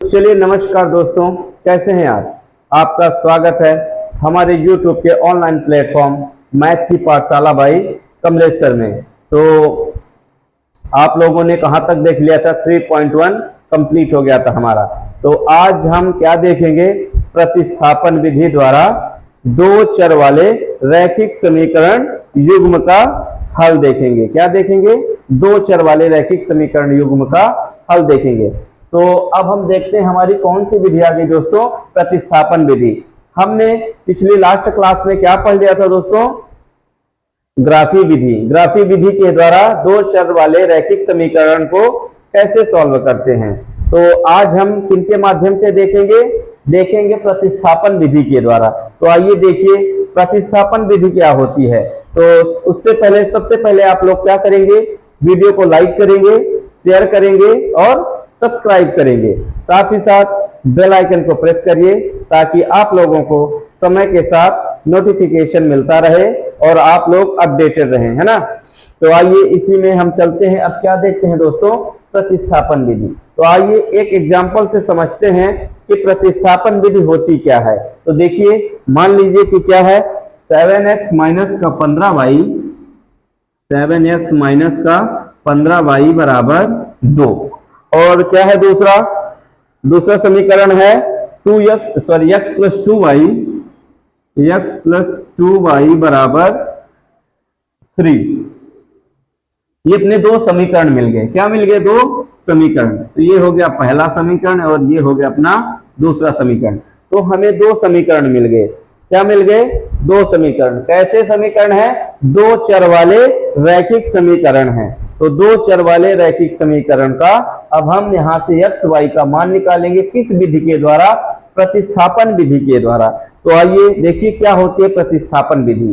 चलिए नमस्कार दोस्तों, कैसे हैं आप। आपका स्वागत है हमारे YouTube के ऑनलाइन प्लेटफॉर्म मैथ की पाठशाला बाई कमलेश्वर में। तो आप लोगों ने कहाँ तक देख लिया था, 3.1 कंप्लीट हो गया था हमारा। तो आज हम क्या देखेंगे, प्रतिस्थापन विधि द्वारा दो चर वाले रैखिक समीकरण युग्म का हल देखेंगे। क्या देखेंगे, दो चर वाले रैखिक समीकरण युग्म का हल देखेंगे। तो अब हम देखते हैं हमारी कौन सी विधि आ गई दोस्तों, प्रतिस्थापन विधि। हमने पिछली लास्ट क्लास में क्या पढ़ लिया था दोस्तों, ग्राफी विधि। ग्राफी विधि के द्वारा दो चर वाले रैखिक समीकरण को कैसे सॉल्व करते हैं। तो आज हम किनके माध्यम से देखेंगे प्रतिस्थापन विधि के द्वारा। तो आइए देखिए प्रतिस्थापन विधि क्या होती है। तो उससे पहले सबसे पहले आप लोग क्या करेंगे, वीडियो को लाइक करेंगे, शेयर करेंगे और सब्सक्राइब करेंगे। साथ ही साथ बेल आइकन को प्रेस करिए ताकि आप लोगों को समय के साथ नोटिफिकेशन मिलता रहे और आप लोग अपडेटेड रहें, है ना। तो आइए इसी में हम चलते हैं। अब क्या देखते हैं दोस्तों, प्रतिस्थापन विधि। तो आइए एक एग्जांपल से समझते हैं कि प्रतिस्थापन विधि होती क्या है। तो देखिए, मान लीजिए कि क्या है, 7x माइनस का 15y, 7x माइनस का 15y बराबर 2। और क्या है दूसरा समीकरण है x plus 2y, x plus 2y बराबर 3। ये अपने दो समीकरण मिल गए। क्या मिल गए, दो समीकरण। तो ये हो गया पहला समीकरण और ये हो गया अपना दूसरा समीकरण। तो हमें दो समीकरण मिल गए। क्या मिल गए, दो समीकरण। कैसे समीकरण है, दो चर वाले रैखिक समीकरण है। तो दो चर वाले रैखिक समीकरण का अब हम यहां से x y का मान निकालेंगे। किस विधि के द्वारा, प्रतिस्थापन विधि के द्वारा। तो आइए देखिए क्या होती है प्रतिस्थापन विधि।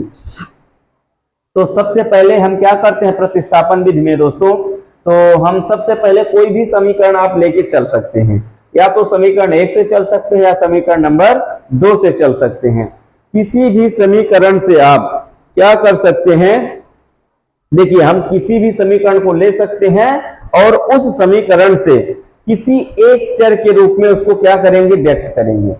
तो सबसे पहले हम क्या करते हैं प्रतिस्थापन विधि में दोस्तों, तो हम सबसे पहले कोई भी समीकरण आप लेके चल सकते हैं। या तो समीकरण 1 से चल सकते हैं या समीकरण नंबर 2 से चल सकते हैं। किसी भी समीकरण से आप क्या कर सकते हैं, देखिए हम किसी भी समीकरण को ले सकते हैं और उस समीकरण से किसी एक चर के रूप में उसको क्या करेंगे, व्यक्त करेंगे।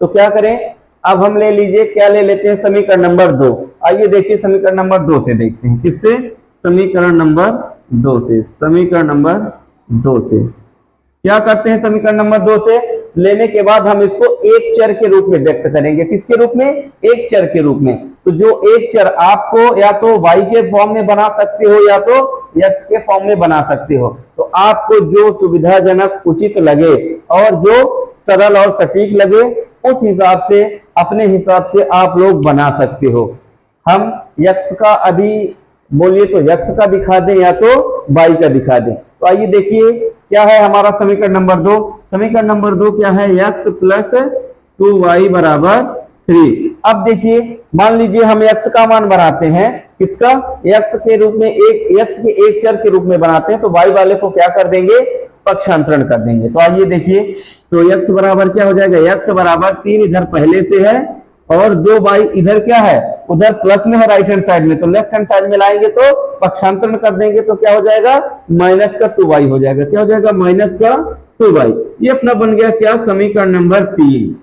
तो क्या करें, अब हम ले लीजिए, क्या ले लेते हैं, समीकरण नंबर 2। आइए देखिए समीकरण नंबर 2 से देखते हैं। किससे, समीकरण नंबर 2 से। समीकरण नंबर 2 से क्या करते हैं, समीकरण नंबर 2 से लेने के बाद हम इसको एक चर के रूप में व्यक्त करेंगे। किसके रूप में, एक चर के रूप में। तो जो एक चर आपको या तो y के फॉर्म में बना सकते हो या तो x के फॉर्म में बना सकते हो। तो आपको जो सुविधाजनक, उचित लगे और जो सरल और सटीक लगे उस हिसाब से, अपने हिसाब से आप लोग बना सकते हो। हम x का अभी बोलिए तो x का दिखा दें या तो y का दिखा दें। तो आइए देखिए क्या है हमारा समीकरण नंबर 2। समीकरण नंबर 2 क्या है, x प्लस 2y बराबर 3। अब देखिए मान लीजिए हम x का मान बनाते हैं, किसका, x के रूप में, x के एक चर के रूप में बनाते हैं। तो y वाले को क्या कर देंगे, पक्षांतरण कर देंगे। तो आइए देखिए, तो x बराबर क्या हो जाएगा, x बराबर 3 इधर पहले से है और 2y इधर क्या है, उधर प्लस में है राइट हैंड साइड में। तो लेफ्ट हैंड साइड में लाएंगे तो पक्षांतरण कर देंगे तो क्या हो जाएगा, माइनस का 2y हो जाएगा। क्या हो जाएगा, माइनस का 2y। ये अपना बन गया क्या, समीकरण नंबर 3।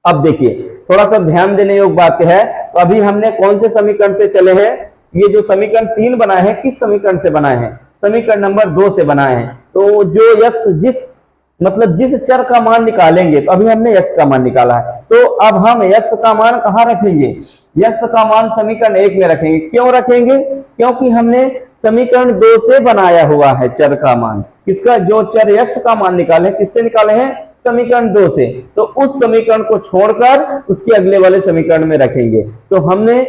अब देखिए थोड़ा सा ध्यान देने योग्य बात है। तो अभी हमने कौन से समीकरण से चले हैं, ये जो समीकरण 3 बनाए हैं किस समीकरण से बनाए हैं, समीकरण नंबर 2 से बनाए हैं। तो जो x जिस चर का मान निकालेंगे, तो अभी हमने x का मान निकाला है, तो अब हम x का मान कहां रखेंगे, x का मान समीकरण 1 में रखेंगे। क्यों रखेंगे, क्योंकि हमने समीकरण 2 से बनाया हुआ है चर का मान। किसका, जो चर x का मान निकाले किससे निकाले हैं, समीकरण 2 से। तो उस समीकरण को छोड़कर उसके अगले वाले समीकरण में रखेंगे। तो हमने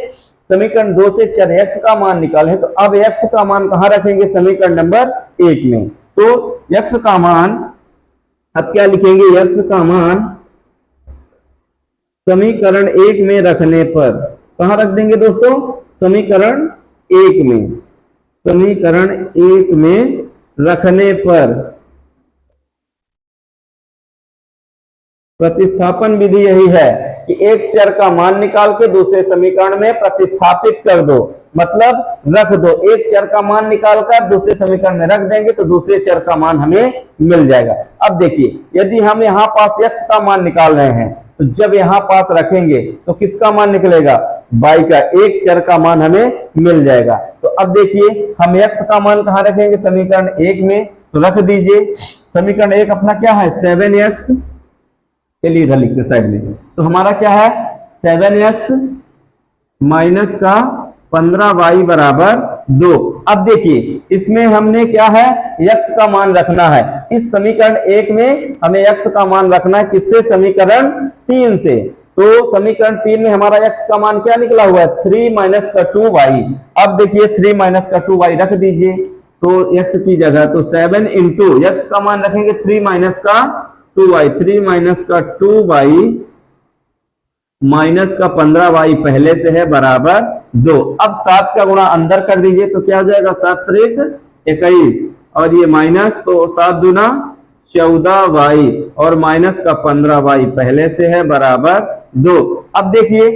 समीकरण 2 से चर x का मान निकाले है, तो अब x का मान कहां रखेंगे, समीकरण नंबर 1 में। तो x का मान अब क्या लिखेंगे, x का मान समीकरण 1 में रखने पर कहां रख देंगे दोस्तों, समीकरण 1 में। समीकरण 1 में रखने पर प्रतिस्थापन विधि यही है कि एक चर का मान निकाल के दूसरे समीकरण में प्रतिस्थापित कर दो। मतलब रख दो, एक चर का मान निकालकर दूसरे समीकरण में रख देंगे तो दूसरे चर का मान हमें मिल जाएगा। अब देखिए, यदि हम यहाँ पास x का मान निकाल रहे हैं तो जब यहाँ पास रखेंगे तो किसका मान निकलेगा, y का, एक चर का मान हमें मिल जाएगा। तो अब देखिए हम x का मान कहाँ रखेंगे, समीकरण 1 में, तो रख दीजिए। समीकरण 1 अपना क्या है, 7x, चलिए इधर लिखते साइड में, तो हमारा क्या है 7x माइनस का 15y बराबर 2। अब देखिए इसमें हमने क्या है, x का मान रखना है। इस समीकरण 1 में हमें x का मान रखना है, किससे, समीकरण 3 से। तो समीकरण 3 में हमारा x का मान क्या निकला हुआ है, 3 माइनस का 2y। अब देखिए 3 माइनस का 2y रख दीजिए, तो x की जगह तो 7 इंटू x का मान रखेंगे 3 माइनस का 2y, 3 माइनस का 2y माइनस का 15y पहले से है बराबर 2। अब 7 का गुणा अंदर कर दीजिए तो क्या हो जाएगा, 7 त्रिक 21, और ये माइनस, तो 7 दूना 14y और माइनस का 15y पहले से है बराबर 2। अब देखिए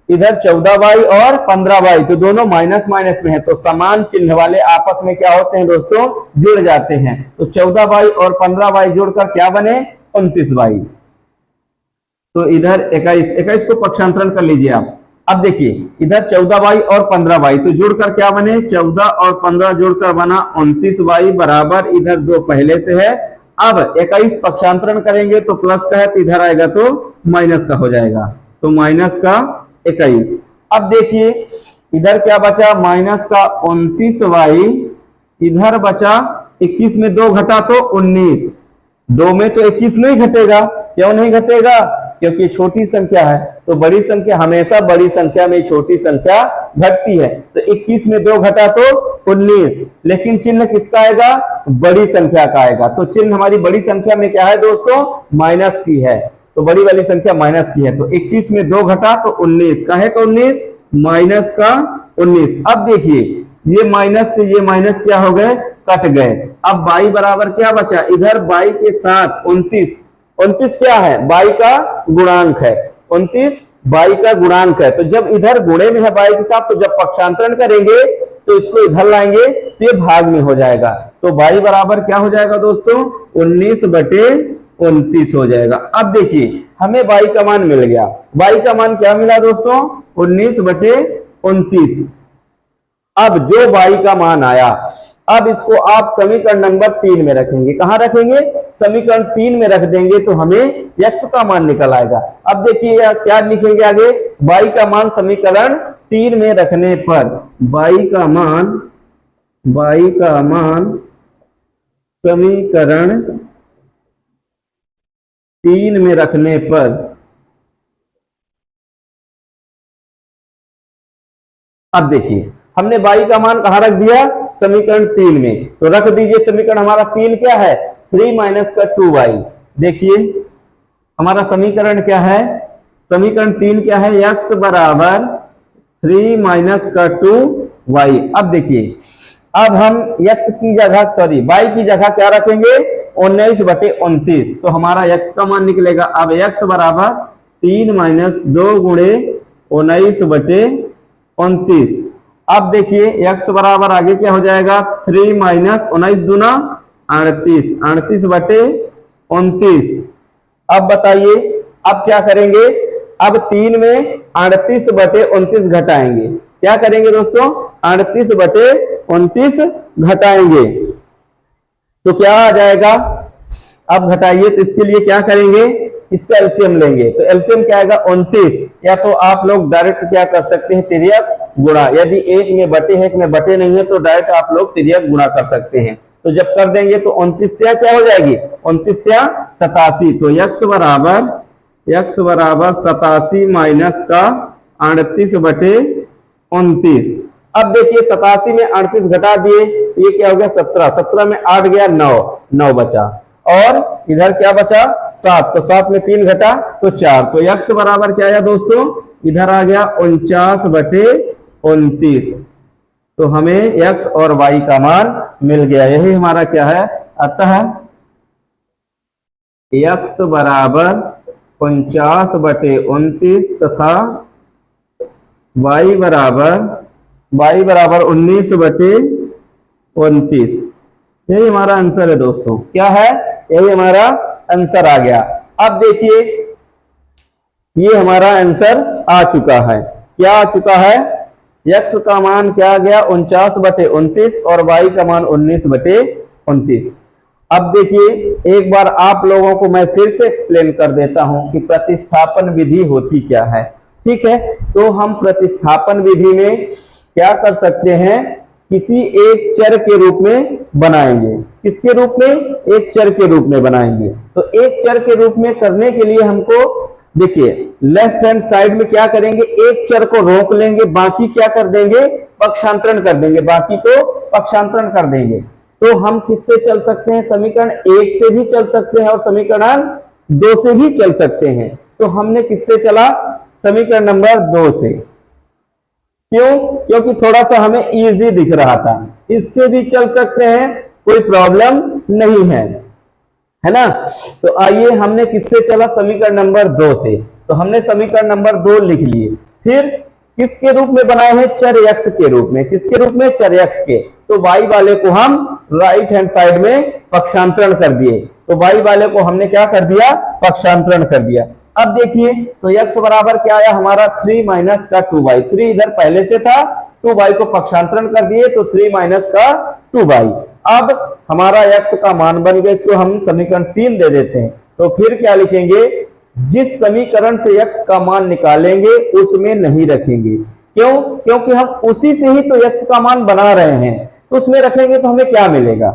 इधर 14y और 15y तो दोनों माइनस माइनस में है, तो समान चिन्ह वाले आपस में क्या होते हैं दोस्तों, जुड़ जाते हैं। तो 14y और 15y जोड़कर क्या बने, 29y। तो इधर 21 को पक्षांतरण कर लीजिए आप। अब देखिए इधर 14y और 15y तो जोड़कर क्या बने, 14 और 15 जोड़कर बना 29y बराबर, इधर 2 पहले से है। अब 21 पक्षांतरण करेंगे तो प्लस का है, तो इधर आएगा तो माइनस का हो जाएगा, तो माइनस का 21। अब देखिए इधर क्या बचा, माइनस का 29y, इधर बचा 21 में 2 घटा तो 19, 2 में तो 21 नहीं घटेगा, क्यों नहीं घटेगा, क्योंकि छोटी संख्या है। तो बड़ी संख्या हमेशा बड़ी संख्या में छोटी संख्या घटती है, तो 21 में 2 घटा तो 19, लेकिन चिन्ह किसका आएगा, बड़ी संख्या का आएगा। तो चिन्ह हमारी बड़ी संख्या में क्या है दोस्तों, माइनस की है, तो बड़ी वाली संख्या माइनस की है। तो 21 में 2 घटा तो 19, का है का 19, माइनस का 19। अब देखिए ये माइनस से ये माइनस क्या हो गए, कट गए। अब y बराबर क्या बचा, इधर y के साथ 29, 29 क्या है, y का गुणांक है, 29 y का गुणांक है। तो जब इधर गुणे में है y के साथ, तो जब पक्षांतरण करेंगे तो इसको इधर लाएंगे तो ये भाग में हो जाएगा। तो y बराबर क्या हो जाएगा दोस्तों, 19/29 हो जाएगा। अब देखिए हमें y का मान मिल गया, y का मान क्या मिला दोस्तों, 19/29। अब जो y का मान आया, अब इसको आप समीकरण नंबर 3 में रखेंगे, कहां रखेंगे, समीकरण 3 में रख देंगे तो हमें x का मान निकल आएगा। अब देखिए क्या लिखेंगे आगे, y का मान समीकरण 3 में रखने पर, y का मान समीकरण 3 में रखने पर, अब देखिए हमने y का मान कहां रख दिया, समीकरण 3 में, तो रख दीजिए समीकरण हमारा 3 क्या है, 3 माइनस का 2y। देखिए हमारा समीकरण क्या है, समीकरण 3 क्या है, x बराबर 3 माइनस का 2y। अब देखिए अब हम x की जगह, सॉरी y की जगह क्या रखेंगे, 19/29, तो हमारा x का मान निकलेगा। अब x बराबर 3 माइनस 2 गुणे 19/29। अब देखिए x बराबर आगे क्या हो जाएगा, 3 माइनस 19 दूना 38, 38/29। अब बताइए अब क्या करेंगे, अब 3 में 38/29 घटाएंगे, क्या करेंगे दोस्तों, 38/29 घटाएंगे तो क्या आ जाएगा। अब घटाइए तो इसके लिए क्या करेंगे, इसका एलसीएम लेंगे, तो एलसीएम क्या आएगा, 29। या तो आप लोग डायरेक्ट क्या कर सकते हैं, तिर्यक गुणा, यदि एक में बटे है, एक में बटे नहीं है, तो डायरेक्ट आप लोग तिर्यक गुणा कर सकते हैं। तो जब कर देंगे तो 29 क्या हो जाएगी, 29 87। तो x बराबर 87 माइनस का 38/29। अब देखिए 87 में 38 घटा दिए, ये क्या हो गया, 17, 17 में 8 गया, 9, 9 बचा, और इधर क्या बचा, 7, तो 7 में 3 घटा तो 4। तो x बराबर क्या आया दोस्तों, इधर आ गया 49/29। तो हमें x और y का मान मिल गया, यही हमारा क्या है, अतः x बराबर 49/29 तथा y बराबर y बराबर 19/29। यही हमारा आंसर है दोस्तों। क्या है? यही हमारा आंसर आ गया। अब देखिए ये हमारा आंसर आ चुका है। क्या आ चुका है? x का मान क्या आ गया? 49/29 और y का मान 19/29। अब देखिए एक बार आप लोगों को मैं फिर से एक्सप्लेन कर देता हूं कि प्रतिस्थापन विधि होती क्या है। ठीक है, तो हम प्रतिस्थापन विधि में क्या कर सकते हैं? किसी एक चर के रूप में बनाएंगे। किसके रूप में? एक चर के रूप में बनाएंगे। तो एक चर के रूप में करने के लिए हमको देखिए लेफ्ट हैंड साइड में क्या करेंगे? एक चर को रोक लेंगे, बाकी क्या कर देंगे? पक्षांतरण कर देंगे, बाकी को पक्षांतरण कर देंगे। तो हम किससे चल सकते हैं? समीकरण 1 से भी चल सकते हैं और समीकरण 2 से भी चल सकते हैं। तो हमने किससे चला? समीकरण नंबर 2 से। क्यों? क्योंकि थोड़ा सा हमें इजी दिख रहा था। इससे भी चल सकते हैं, कोई प्रॉब्लम नहीं है ना। तो आइए हमने किससे चला? समीकरण नंबर 2 से। तो हमने समीकरण नंबर 2 लिख लिए। फिर किसके रूप में बनाए हैं? चर x के रूप में। किसके रूप में? चर x के। तो y वाले को हम राइट हैंड साइड में पक्षांतरण कर दिए। तो y वाले को हमने क्या कर दिया? पक्षांतरण कर दिया। अब देखिए तो x बराबर क्या आया हमारा? 3 माइनस का 2y। 3 इधर पहले से था, 2y को पक्षांतरण कर दिए तो 3 माइनस का 2y। अब हमारा x का मान बन गया, इसको हम समीकरण 3 दे देते हैं। तो फिर क्या लिखेंगे? जिस समीकरण से x का मान निकालेंगे उसमें नहीं रखेंगे। क्यों? क्योंकि हम उसी से ही तो x का मान बना रहे हैं, तो उसमें रखेंगे तो हमें क्या मिलेगा?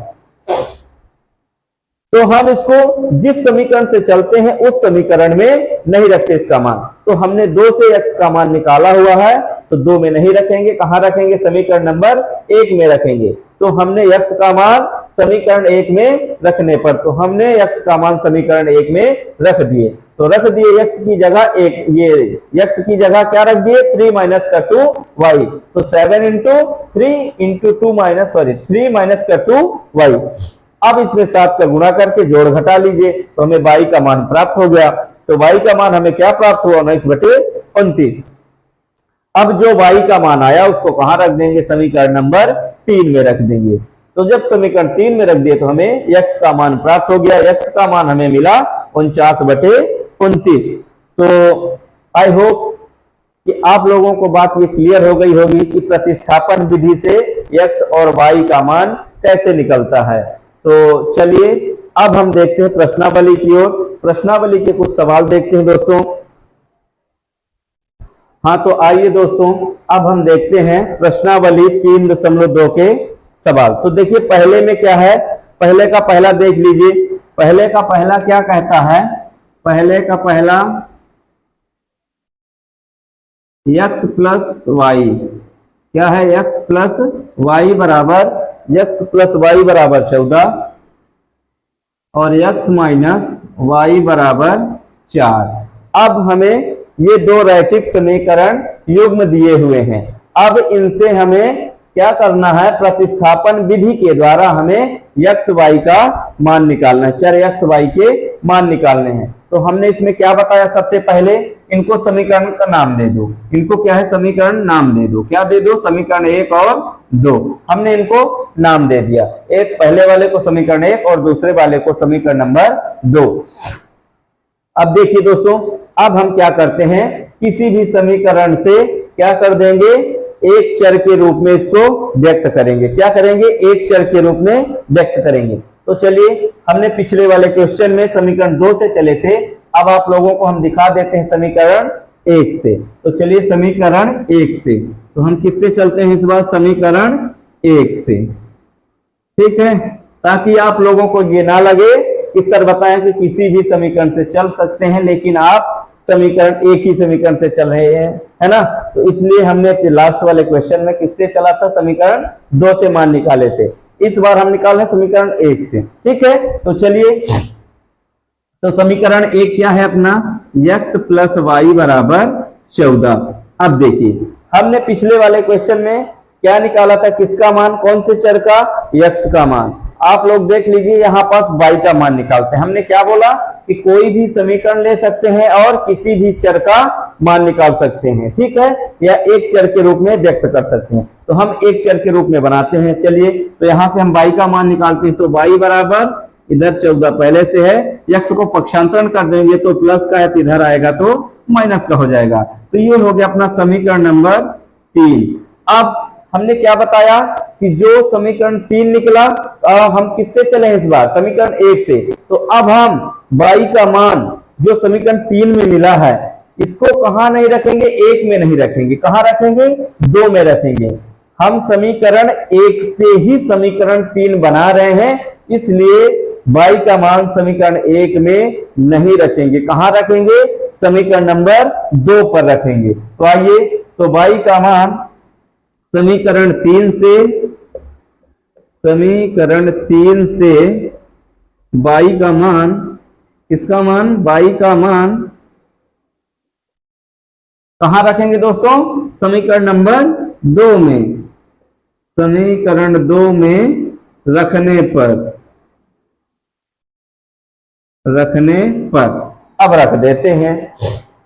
तो हम इसको जिस समीकरण से चलते हैं उस समीकरण में नहीं रखते इसका मान। तो हमने 2 से x का मान निकाला हुआ है, तो 2 में नहीं रखेंगे। कहां रखेंगे? समीकरण नंबर 1 में रखेंगे। तो हमने x का मान समीकरण 1 में रखने पर, तो हमने x का मान समीकरण 1 में रख दिए। तो रख दिए x की जगह 1, ये x की जगह क्या रख दिए? 3 माइनस का 2y। तो 7 इंटू 3 इंटू 2 माइनस 3 माइनस का 2y। अब इसमें 7 का गुणा करके जोड़ घटा लीजिए तो हमें y का मान प्राप्त हो गया। तो y का मान हमें क्या प्राप्त हुआ? 19/29। अब जो y का मान आया उसको कहां रख देंगे? समीकरण नंबर 3 में रख देंगे। तो जब समीकरण 3 में रख दिए तो हमें x का मान प्राप्त हो गया। x का मान हमें मिला 49/29। तो आई होप कि आप लोगों को बात ये क्लियर हो गई होगी कि प्रतिस्थापन विधि से x और y का मान कैसे निकलता है। तो चलिए अब हम देखते हैं प्रश्नावली की ओर। प्रश्नावली के कुछ सवाल देखते हैं दोस्तों। हाँ तो आइए दोस्तों अब हम देखते हैं प्रश्नावली 3.2 के सवाल। तो देखिए पहले में क्या है? पहले का पहला देख लीजिए। पहले का पहला क्या कहता है? पहले का पहला x प्लस वाई क्या है? x प्लस वाई बराबर 14 और x माइनस वाई बराबर 4। अब हमें ये दो रैखिक समीकरण युग्म दिए हुए हैं। अब इनसे हमें क्या करना है? प्रतिस्थापन विधि के द्वारा हमें x y का मान निकालना है, चर x y के मान निकालने हैं। तो हमने इसमें क्या बताया? सबसे पहले इनको समीकरण का नाम दे दो। इनको क्या है? समीकरण नाम दे दो। क्या दे दो? समीकरण 1 और 2। हमने इनको नाम दे दिया। एक पहले वाले को समीकरण 1 और दूसरे वाले को समीकरण नंबर 2। अब देखिए दोस्तों, अब हम क्या करते हैं? किसी भी समीकरण से क्या कर देंगे? एक चर के रूप में इसको व्यक्त करेंगे। क्या करेंगे? एक चर के रूप में व्यक्त करेंगे। तो चलिए हमने पिछले वाले क्वेश्चन में समीकरण 2 से चले थे, अब आप लोगों को हम दिखा देते हैं समीकरण 1 से। तो चलिए समीकरण 1 से, तो हम किससे चलते हैं इस बार? समीकरण 1 से। ठीक है, ताकि आप लोगों को ये ना लगे कि सर बताएं कि किसी भी समीकरण से चल सकते हैं, लेकिन आप समीकरण एक ही समीकरण से चल रहे हैं, है ना। तो इसलिए हमने लास्ट वाले क्वेश्चन में किससे चला था? समीकरण 2 से मान निकाले थे। इस बार हम निकाल रहे समीकरण 1 से। ठीक है, तो चलिए, तो समीकरण 1 क्या है अपना? x प्लस वाई बराबर 14। अब देखिए हमने पिछले वाले क्वेश्चन में क्या निकाला था? किसका मान? कौन से चर का? x का मान। आप लोग देख लीजिए, यहां पास y का मान निकालते हैं। हमने क्या बोला कि कोई भी समीकरण ले सकते हैं और किसी भी चर का मान निकाल सकते हैं। ठीक है, या एक चर के रूप में व्यक्त कर सकते हैं। तो हम एक चर के रूप में बनाते हैं। चलिए, तो यहां से हम y का मान निकालते हैं। तो y बराबर इधर 14 पहले से है, x को पक्षांतरण कर देंगे तो प्लस का है, तो इधर आएगा तो माइनस का हो जाएगा। तो ये हो गया अपना समीकरण नंबर 3। अब हमने क्या बताया कि जो समीकरण 3 निकला, हम किससे चले इस बार, समीकरण 1 से। तो अब हम y का मान जो समीकरण 3 में मिला है, इसको कहां नहीं रखेंगे, 1 में नहीं रखेंगे, कहां रखेंगे, 2 में रखेंगे। हम समीकरण 1 से ही समीकरण 3 बना रहे हैं, इसलिए y का मान समीकरण 1 में नहीं रखेंगे, कहां रखेंगे, समीकरण नंबर 2 पर रखेंगे। तो आइए, तो y का मान समीकरण 3 से y का मान, किसका मान, y का मान कहां रखेंगे दोस्तों, समीकरण नंबर 2 में। समीकरण 2 में रखने पर अब रख देते हैं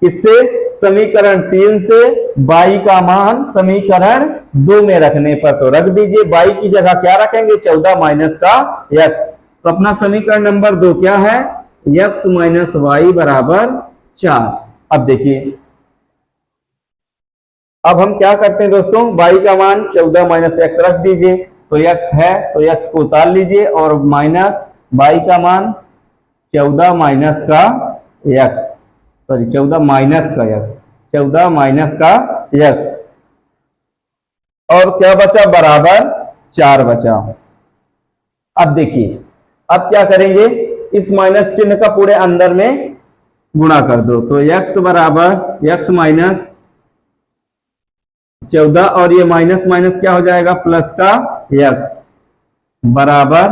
इससे, समीकरण 3 से y का मान समीकरण 2 में रखने पर। तो रख दीजिए, y की जगह क्या रखेंगे, 14 माइनस का x। तो अपना समीकरण नंबर 2 क्या है, x माइनस वाई बराबर 4। अब देखिए, अब हम क्या करते हैं दोस्तों, y का मान 14 माइनस एक्स रख दीजिए। तो x है तो x को उतार लीजिए, और माइनस y का मान 14 माइनस का x, सॉरी 14 माइनस का x, 14 माइनस का x, और क्या बचा, बराबर 4 बचा। अब देखिए, अब क्या करेंगे, इस माइनस चिन्ह का पूरे अंदर में गुणा कर दो। तो x बराबर x माइनस 14, और ये माइनस माइनस क्या हो जाएगा, प्लस का x बराबर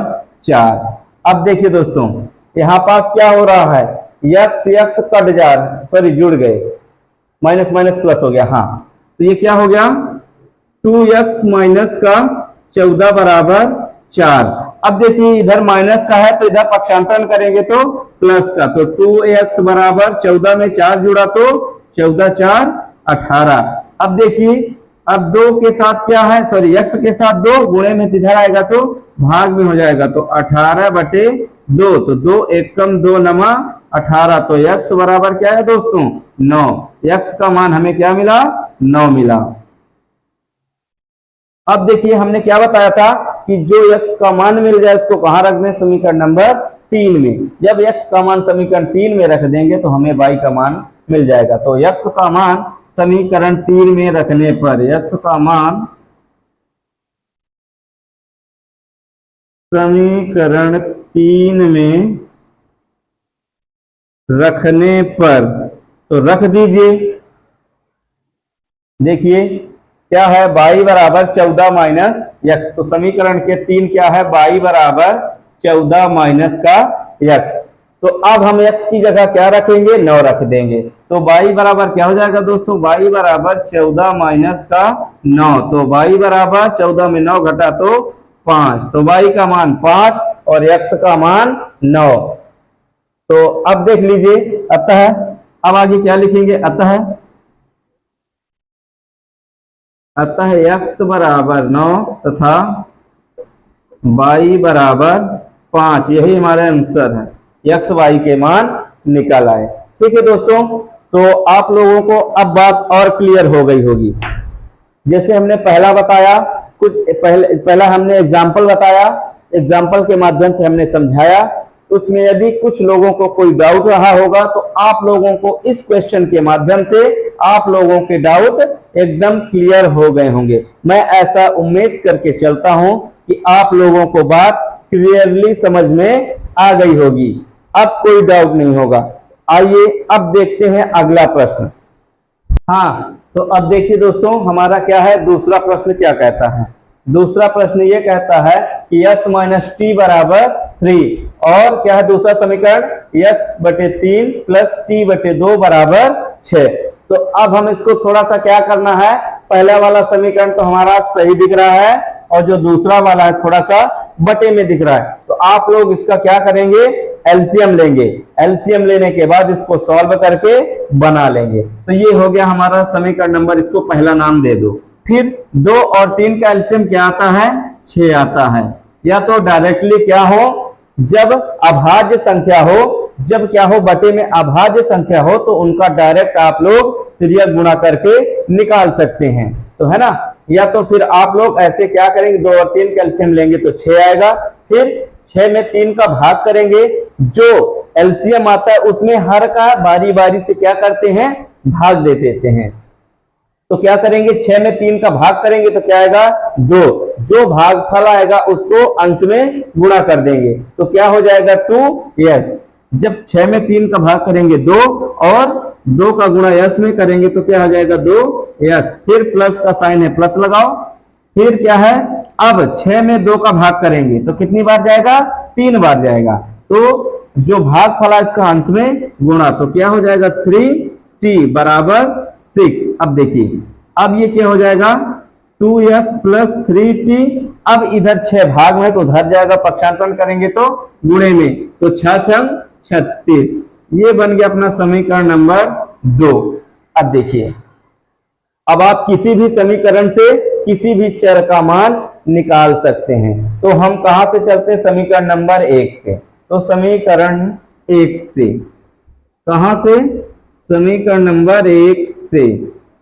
4। अब देखिए दोस्तों, यहां पास क्या हो रहा है, x कट जा रहा है, सॉरी जुड़ गए, माइनस माइनस प्लस हो गया। हाँ, तो ये क्या हो गया, 2x माइनस का 14 बराबर 4। अब देखिए, इधर माइनस का है तो इधर पक्षांतरण करेंगे तो प्लस का। तो 2x बराबर 14 में 4 जुड़ा तो 14 4 18। अब देखिए, अब 2 के साथ क्या है, सॉरी x के साथ 2 गुणे में इधर आएगा तो भाग में हो जाएगा। तो 18/2, तो 2 एकम 2 नमा 18। तो x बराबर क्या है दोस्तों, 9। x का मान हमें क्या मिला, 9 मिला। अब देखिए, हमने क्या बताया था कि जो x का मान मिल जाए उसको कहां रख दें, समीकरण नंबर 3 में। जब x का मान समीकरण 3 में रख देंगे तो हमें y का मान मिल जाएगा। तो x का मान समीकरण 3 में रखने पर, x का मान समीकरण 3 में रखने पर, तो रख दीजिए। देखिए क्या है, y बराबर 14 माइनस एक्स। तो समीकरण के 3 क्या है, y बराबर 14 माइनस का x। तो अब हम x की जगह क्या रखेंगे, 9 रख देंगे। तो y बराबर क्या हो जाएगा दोस्तों, y बराबर 14 माइनस का 9। तो y बराबर 14 में 9 घटा तो 5। तो y का मान 5 और x का मान 9। तो अब देख लीजिए, अतः अब आगे क्या लिखेंगे, अतः x बराबर 9 तथा y बराबर 5, यही हमारा आंसर है। x y के मान निकल आए। ठीक है दोस्तों, तो आप लोगों को अब बात और क्लियर हो गई होगी। जैसे हमने पहला बताया, कुछ पहला हमने एग्जाम्पल बताया, एग्जाम्पल के माध्यम से हमने समझाया। उसमें यदि कुछ लोगों को कोई डाउट रहा होगा तो आप लोगों को इस क्वेश्चन के माध्यम से आप लोगों के डाउट एकदम क्लियर हो गए होंगे। मैं ऐसा उम्मीद करके चलता हूं कि आप लोगों को बात क्लियरली समझ में आ गई होगी, अब कोई डाउट नहीं होगा। आइए अब देखते हैं अगला प्रश्न। हाँ, तो अब देखिए दोस्तों, हमारा क्या है, दूसरा प्रश्न क्या कहता है। दूसरा प्रश्न ये कहता है कि s माइनस टी बराबर 3, और क्या है दूसरा समीकरण, s/3 प्लस t/2 बराबर 6। तो अब हम इसको थोड़ा सा क्या करना है, पहला वाला समीकरण तो हमारा सही दिख रहा है, और जो दूसरा वाला है थोड़ा सा बटे में दिख रहा है। तो आप लोग इसका क्या करेंगे, एलसीएम लेंगे। एलसीएम लेने के बाद इसको सॉल्व करके बना लेंगे। तो ये हो गया हमारा समीकरण नंबर, इसको पहला नाम दे दो फिर 2 और 3 का एलसीएम क्या आता है, 6 आता है। या तो डायरेक्टली क्या हो, जब अभाज्य संख्या हो, जब क्या हो बटे में अभाज्य संख्या हो तो उनका डायरेक्ट आप लोग तिर्यक गुणा करके निकाल सकते हैं, तो है ना। या तो फिर आप लोग ऐसे क्या करेंगे, 2 और 3 का एलसीएम लेंगे तो 6 आएगा, फिर 6 में 3 का भाग करेंगे, जो एलसीएम आता है उसमें हर का बारी बारी से क्या करते हैं, भाग दे देते हैं। तो क्या करेंगे, 6 में 3 का भाग करेंगे तो क्या आएगा, 2, जो भागफल आएगा उसको अंश में गुणा कर देंगे तो क्या हो जाएगा 2s। जब 6 में 3 का भाग करेंगे 2 और 2 का गुणा s में करेंगे तो क्या हो जाएगा 2s, फिर प्लस का साइन है प्लस लगाओ, फिर क्या है, अब 6 में 2 का भाग करेंगे तो कितनी बार जाएगा, 3 बार जाएगा, तो जो भागफल है इसका अंश में गुणा तो क्या हो जाएगा 3t बराबर 6। अब देखिए, अब ये क्या हो जाएगा 2s प्लस 3t, अब इधर 6 भाग में तो उधर जाएगा, पक्षांतरण करेंगे तो गुणे में, तो 6 छंग 36, ये बन गया अपना समीकरण नंबर 2। अब देखिए, अब आप किसी भी समीकरण से किसी भी चर का मान निकाल सकते हैं, तो हम कहां से चलते हैं, समीकरण नंबर 1 से। तो समीकरण 1 से, कहां से, समीकरण नंबर 1 से,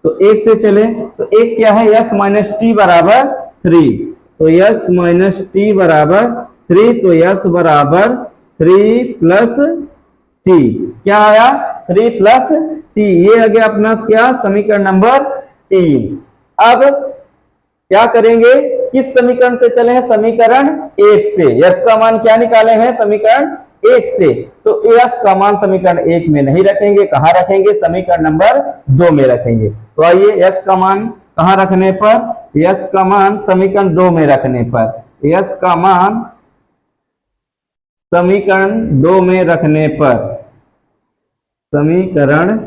तो 1 से चले तो 1 क्या है, s माइनस टी बराबर 3, तो s माइनस टी बराबर 3, तो s बराबर 3 प्लस टी, क्या आया 3 प्लस टी, ये आ गया अपना क्या समीकरण नंबर 3। अब क्या करेंगे, किस समीकरण से चले हैं, समीकरण 1 से, s का मान क्या निकाले हैं, समीकरण 1 से, तो s का मान समीकरण 1 में नहीं रखेंगे, कहां रखेंगे, समीकरण नंबर 2 में रखेंगे। तो आइए s का मान कहां रखने पर, s का मान समीकरण 2 में रखने पर, s का मान समीकरण 2 में रखने पर, समीकरण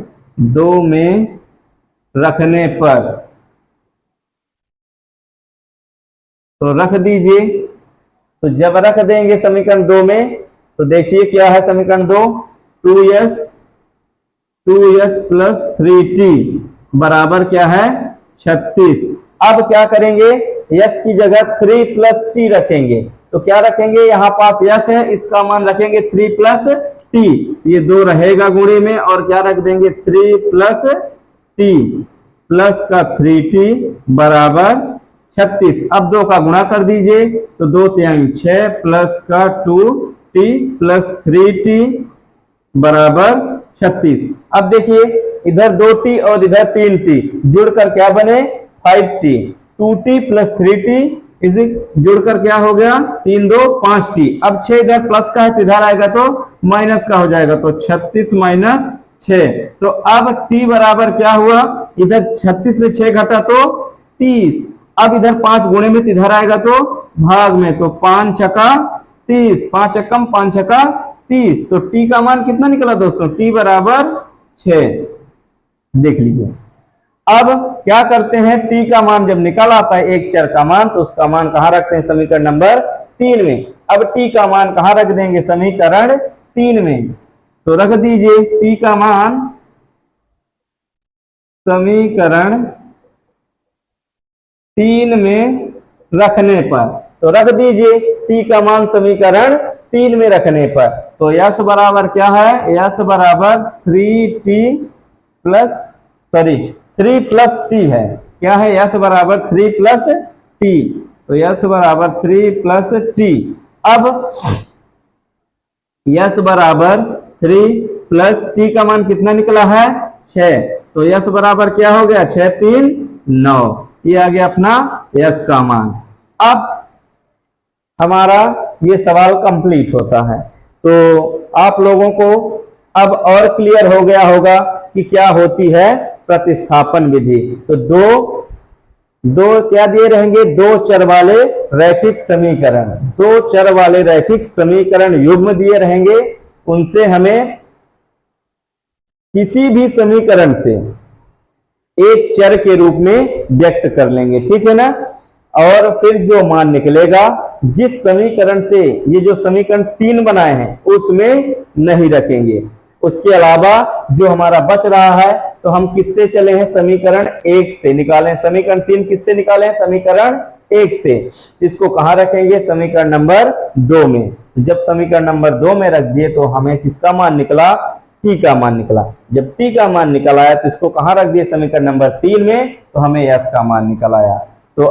2 में रखने पर तो रख दीजिए। तो जब रख देंगे समीकरण 2 में तो देखिए क्या है समीकरण 2, 2s प्लस 3t बराबर क्या है 36। अब क्या करेंगे, s की जगह 3 प्लस t रखेंगे, तो क्या रखेंगे, यहाँ पास s है, इसका मान रखेंगे 3 प्लस t, ये 2 रहेगा गुणे में, और क्या रख देंगे 3 प्लस t प्लस का 3t बराबर 36। अब 2 का गुणा कर दीजिए, तो 2 तिहाई 6 प्लस का 2t प्लस 3t बराबर 36। अब देखिए इधर 2t और इधर 3t जुड़कर क्या बने 5t, 2t प्लस 3t इसे जुड़कर क्या हो गया 3 2 5t। अब 6 इधर प्लस का है तो इधर आएगा तो माइनस का हो जाएगा, तो 36 माइनस 6, तो अब t बराबर क्या हुआ, इधर 36 में 6 घटा तो 30, अब इधर 5 गुणे में तो इधर आएगा तो भाग में, तो 5 छक्का 30, 5 एकम 5 छक्का 30, तो t का मान कितना निकला दोस्तों, t बराबर 6। देख लीजिए, अब क्या करते हैं, t का मान जब निकल आता है एक चर का मान तो उसका मान कहां रखते हैं, समीकरण नंबर 3 में। अब t का मान कहां रख देंगे, समीकरण 3 में, तो रख दीजिए t का मान समीकरण 3 में रखने पर, तो रख दीजिए t का मान समीकरण 3 में रखने पर, तो s बराबर क्या है, s बराबर 3 प्लस t है, क्या है s बराबर 3 प्लस t, तो s बराबर 3 प्लस t। अब s बराबर 3 प्लस t का मान कितना निकला है 6, तो s बराबर क्या हो गया 6 3 9, ये आ गया अपना s का मान। अब हमारा ये सवाल कंप्लीट होता है, तो आप लोगों को अब और क्लियर हो गया होगा कि क्या होती है प्रतिस्थापन विधि। तो दो क्या दिए रहेंगे, 2 चर वाले रैखिक समीकरण, 2 चर वाले रैखिक समीकरण युग्म दिए रहेंगे, उनसे हमें किसी भी समीकरण से एक चर के रूप में व्यक्त कर लेंगे, ठीक है ना। और फिर जो मान निकलेगा, जिस समीकरण से ये जो समीकरण 3 बनाए हैं उसमें नहीं रखेंगे, उसके अलावा जो हमारा बच रहा है तो हम किससे चले हैं, समीकरण 1 से निकालें। समीकरण 3 किससे निकाले हैं, समीकरण 1 से। इसको कहां रखेंगे, समीकरण नंबर 2 में। जब समीकरण नंबर 2 में रख दिए तो हमें किसका मान निकला, टी का मान निकला। जब टी का मान निकल आया तो इसको कहां रख दिए, समीकरण नंबर 3 में, तो हमें यश का मान निकल आया। तो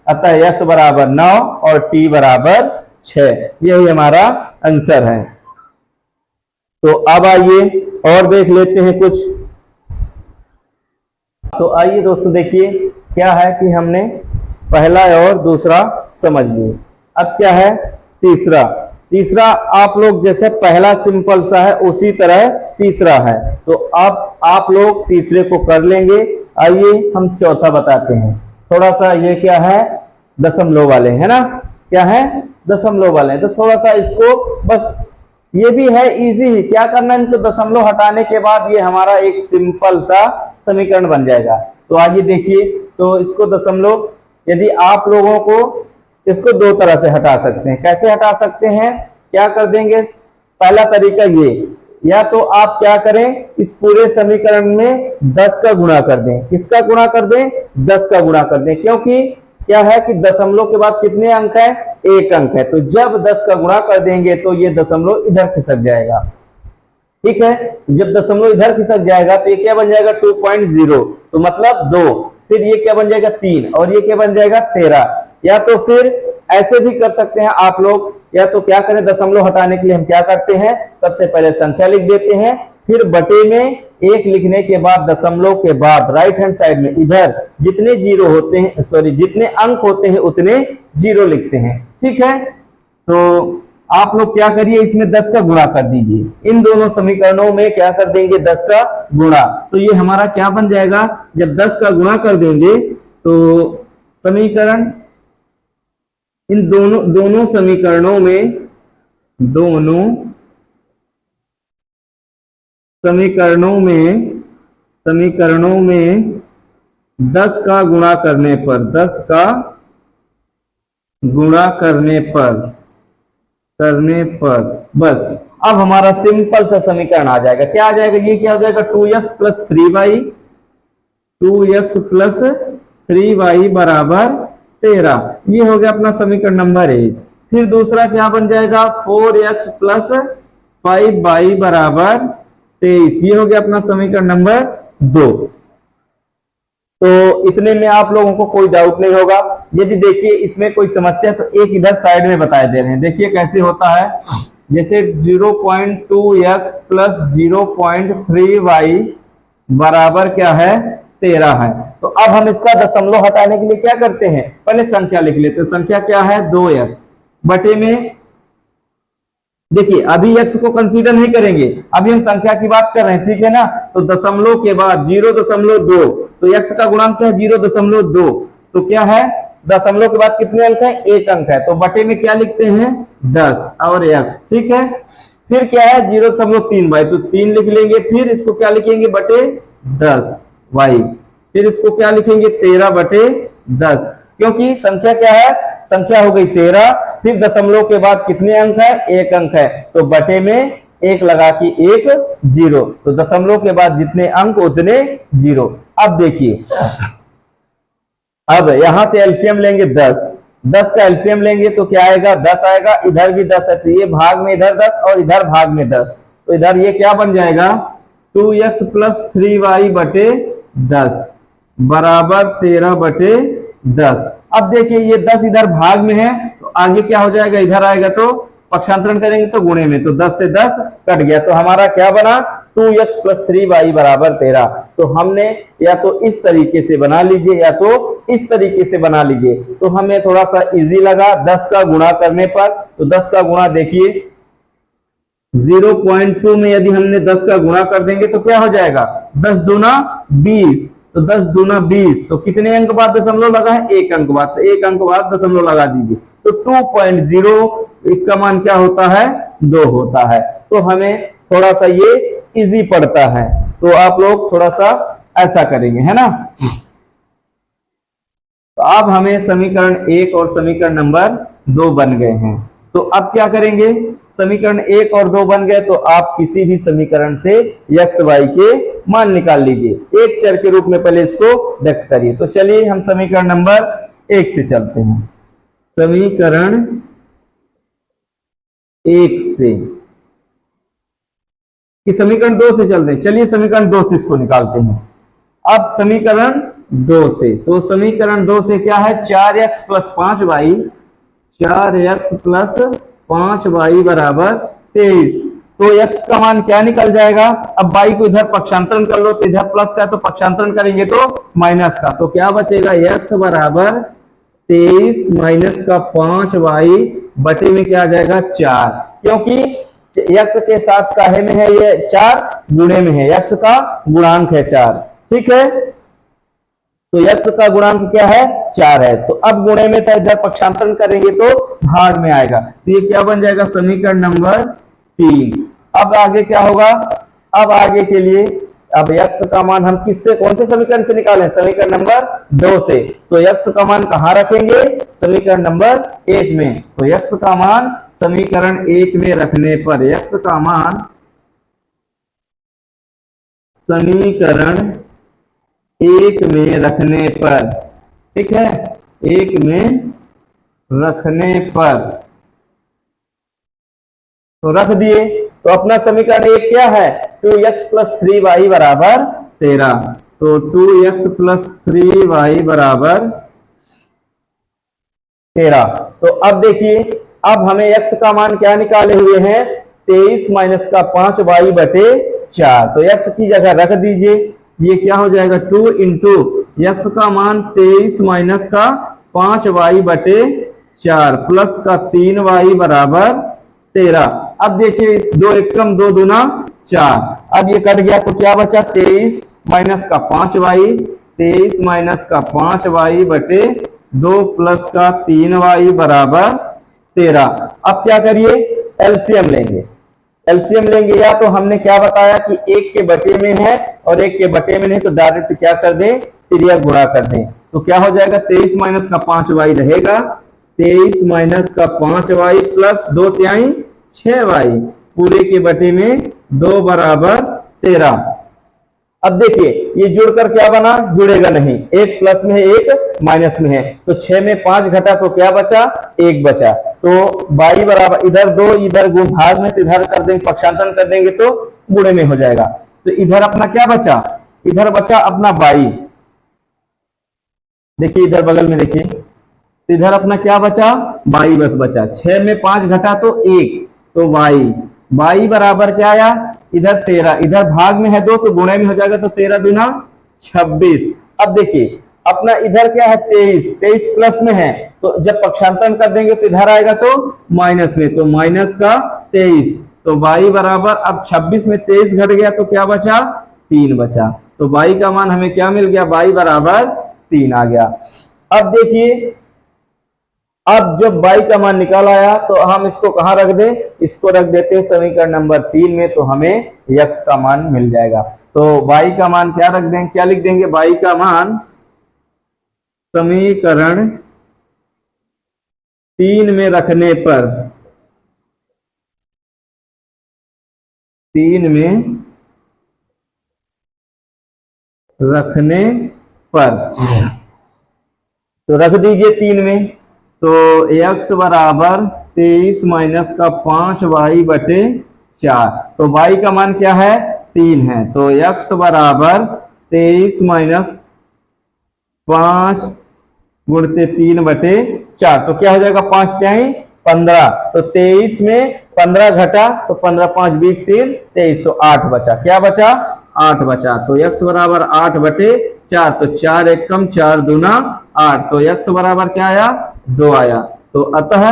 अतः यश बराबर 9 और टी बराबर 6, यही हमारा आंसर है। तो अब आइए और देख लेते हैं कुछ। तो आइए दोस्तों देखिए क्या है कि हमने पहला और दूसरा समझ लिए। अब क्या है तीसरा। तीसरा आप लोग जैसे पहला सिंपल सा है उसी तरह तीसरा है, तो अब आप लोग तीसरे को कर लेंगे। आइए हम चौथा बताते हैं। थोड़ा सा ये क्या है, दशमलव वाले है ना, क्या है, दशमलव वाले। तो थोड़ा सा इसको बस, ये भी है इजी, क्या करना है, इनको दशमलव हटाने के बाद ये हमारा एक सिंपल सा समीकरण बन जाएगा। तो आइए देखिए, तो इसको दशमलव, यदि आप लोगों को इसको दो तरह से हटा सकते हैं। कैसे हटा सकते हैं, क्या कर देंगे, पहला तरीका ये, या तो आप क्या करें, इस पूरे समीकरण में 10 का गुणा कर दें। किसका गुणा कर दें, 10 का गुणा कर दें, क्योंकि क्या है कि दशमलव के बाद कितने अंक है, 1 अंक है। तो जब 10 का गुणा कर देंगे तो ये दशमलव इधर खिसक जाएगा, ठीक है। जब दशमलव इधर खिसक जाएगा तो ये क्या बन जाएगा, 2.0, तो मतलब 2, फिर ये क्या बन जाएगा 3, और ये क्या बन जाएगा 13। या तो फिर ऐसे भी कर सकते हैं आप लोग, या तो क्या करें, दशमलव हटाने के लिए हम क्या करते हैं, सबसे पहले संख्या लिख देते हैं, फिर बटे में 1 लिखने के बाद दशमलव के बाद राइट हैंड साइड में इधर जितने जीरो होते हैं, सॉरी जितने अंक होते हैं उतने जीरो लिखते हैं, ठीक है। तो आप लोग क्या करिए, इसमें 10 का गुणा कर दीजिए। इन दोनों समीकरणों में क्या कर देंगे, 10 का गुणा। तो ये हमारा क्या बन जाएगा, जब 10 का गुणा कर देंगे तो समीकरण, इन दोनों समीकरणों में, दोनों समीकरणों में 10 का गुणा करने पर, 10 का गुणा करने पर बस अब हमारा सिंपल सा समीकरण आ जाएगा। क्या आ जाएगा, ये क्या हो जाएगा, 2x प्लस 3y बराबर 13। ये हो गया अपना समीकरण नंबर 1। फिर दूसरा क्या बन जाएगा, 4x प्लस 5y बराबर 23। ये हो गया अपना समीकरण नंबर 2। तो इतने में आप लोगों को कोई डाउट नहीं होगा। यदि देखिए इसमें कोई समस्या तो एक इधर साइड में बताए दे रहे हैं, देखिए कैसे होता है। जैसे 0.2x प्लस 0.3y बराबर क्या है, 13 है। तो अब हम इसका दशमलव हटाने के लिए क्या करते हैं, पहले संख्या लिख लेते हैं। संख्या क्या है, 2x बटे में, देखिए अभी x को कंसीडर नहीं करेंगे, अभी हम संख्या की बात कर रहे हैं, ठीक है ना। तो दशमलव के बाद 0.2, तो x का गुणांक क्या है, 0.2। तो क्या है, दशमलव के बाद कितने अंक है, 1 अंक है। तो बटे में क्या लिखते हैं, 10 और x, ठीक है। फिर क्या है, 0.3y, तो 3 लिख लेंगे। फिर इसको क्या लिखेंगे, बटे 10y। फिर इसको क्या लिखेंगे, 13 बटे 10, क्योंकि संख्या क्या है, संख्या हो गई 13। फिर दशमलव के बाद कितने अंक है, 1 अंक है। तो बटे में 1 लगा के 1 0, तो दशमलव के बाद जितने अंक उतने 0। अब देखिए, अब यहां से एलसीएम लेंगे 10 का एलसीएम लेंगे तो क्या आएगा, 10 आएगा। इधर भी 10 है तो ये भाग में इधर 10 और इधर भाग में 10, तो इधर ये क्या बन जाएगा, 2x प्लस 3y बटे 10 बराबर 13 बटे 10। अब देखिए ये 10 इधर भाग में है तो आगे क्या हो जाएगा, इधर आएगा तो पक्षांतरण करेंगे तो गुणे में, तो 10 से 10 कट गया। तो हमारा क्या बना, 2x प्लस 3y बराबर 13। तो हमने या तो इस तरीके से बना लीजिए या तो इस तरीके से बना लीजिए, तो हमें थोड़ा सा इजी लगा 10 का गुणा करने पर। तो 10 का गुणा देखिए 0.2 में यदि हमने 10 का गुणा कर देंगे तो क्या हो जाएगा, 10 दूना 20। तो 10 दूना 20, तो कितने अंक बाद दशमलव लगा है, 1 अंक बाद, तो 1 अंक बाद दशमलव लगा दीजिए। तो 2.0 इसका मान क्या होता है, 2 होता है। तो हमें थोड़ा सा ये इजी पड़ता है, तो आप लोग थोड़ा सा ऐसा करेंगे, है ना। तो अब हमें समीकरण 1 और समीकरण नंबर 2 बन गए हैं। तो अब क्या करेंगे, समीकरण 1 और 2 बन गए तो आप किसी भी समीकरण से x y के मान निकाल लीजिए। एक चर के रूप में पहले इसको व्यक्त करिए। तो चलिए हम समीकरण नंबर 1 से चलते हैं। समीकरण 1 से कि समीकरण 2 से चलते हैं। चलिए समीकरण 2 से इसको निकालते हैं। अब समीकरण 2 से, तो समीकरण 2 से क्या है, 4x plus 5y, 4x plus 5y बराबर 23। तो x का मान क्या निकल जाएगा, अब y को इधर पक्षांतरण कर लो, तो इधर प्लस का तो पक्षांतरण करेंगे तो माइनस का, तो क्या बचेगा, x बराबर 23 माइनस का 5y बटे में क्या आ जाएगा 4, क्योंकि x के साथ काहे में है, ये 4 गुणे में है, x का गुणांक है 4, ठीक है। तो x का गुणांक क्या है 4 है, तो अब गुणे में था, इधर पक्षांतरण करेंगे तो भाग में आएगा, तो ये क्या बन जाएगा समीकरण नंबर 3। अब आगे क्या होगा, अब आगे के लिए अब x का मान हम किससे, कौन से समीकरण से निकालें, समीकरण नंबर 2 से। तो x का मान कहां रखेंगे, समीकरण नंबर 1 में। तो x का मान समीकरण 1 में रखने पर, x का मान समीकरण 1 में रखने पर, ठीक है, 1 में रखने पर तो रख दिए। तो अपना समीकरण 1 क्या है, 2x प्लस 3y बराबर 13। तो 2x प्लस 3y बराबर 13। तो अब देखिए, अब हमें x का मान क्या निकाले हुए हैं, 23 माइनस का 5y बटे 4। तो x की जगह रख दीजिए, ये क्या हो जाएगा 2 इंटू एक्स का मान 23 माइनस का 5y बटे 4 प्लस का 3y बराबर 13। अब देखिए, इस 2 एकम 2 दूना 4, अब ये कट गया तो क्या बचा, 23 माइनस का 5y, 23 माइनस का 5y बटे 2 प्लस का 3y बराबर 13। अब क्या करिए, एलसीएम लेंगे, एलसीएम लेंगे, या तो हमने क्या बताया कि 1 के बटे में है और 1 के बटे में नहीं, तो डायरेक्ट क्या कर दें, त्रिया गुणा कर दें। तो क्या हो जाएगा, 23 माइनस का 5y रहेगा, 23 माइनस का 5y प्लस 2 तिहाई 6y पूरे के बटे में 2 बराबर 13। अब देखिए, ये जुड़कर क्या बना, जुड़ेगा नहीं, एक प्लस में है एक माइनस में है, तो 6 में 5 घटा तो क्या बचा, 1 बचा। तो y बराबर इधर 2, इधर गुण भाग में, तो इधर कर देंगे, पक्षांतरण कर देंगे तो गुणे में हो जाएगा। तो इधर अपना क्या बचा, इधर बचा अपना y, देखिए इधर बगल में देखिए, तो इधर अपना क्या बचा, y बस बचा, 6 में 5 घटा तो 1, तो y बराबर क्या आया, इधर 13, इधर भाग में है 2 तो गुणे में हो जाएगा, तो 13 दूना 26। अब देखिए अपना इधर क्या है 23 प्लस में है, तो जब पक्षांतरण कर देंगे तो इधर आएगा तो माइनस में, तो माइनस का 23, तो y बराबर, अब 26 में 23 घट गया तो क्या बचा, 3 बचा। तो y का मान हमें क्या मिल गया, y बराबर 3 आ गया। अब देखिए, अब जब y का मान निकाल आया तो हम इसको कहां रख दें, इसको रख देते हैं समीकरण नंबर 3 में, तो हमें x का मान मिल जाएगा। तो y का मान क्या रख दें, क्या लिख देंगे, y का मान समीकरण 3 में रखने पर, 3 में रखने पर, तो रख दीजिए 3 में, तो x बराबर 23 माइनस का 5y बटे 4, तो y का मान क्या है, 3 है, तो x बराबर 23 माइनस 5 गुणते 3 बटे 4, तो क्या हो जाएगा, 5 तिहाई 15, तो 23 में 15 घटा तो 15 5 20 3 23, तो 8 बचा, क्या बचा, 8 बचा। तो x बराबर 8 बटे 4, तो 4 एकम 4 दूना 8, तो x बराबर क्या आया, 2 आया। तो अतः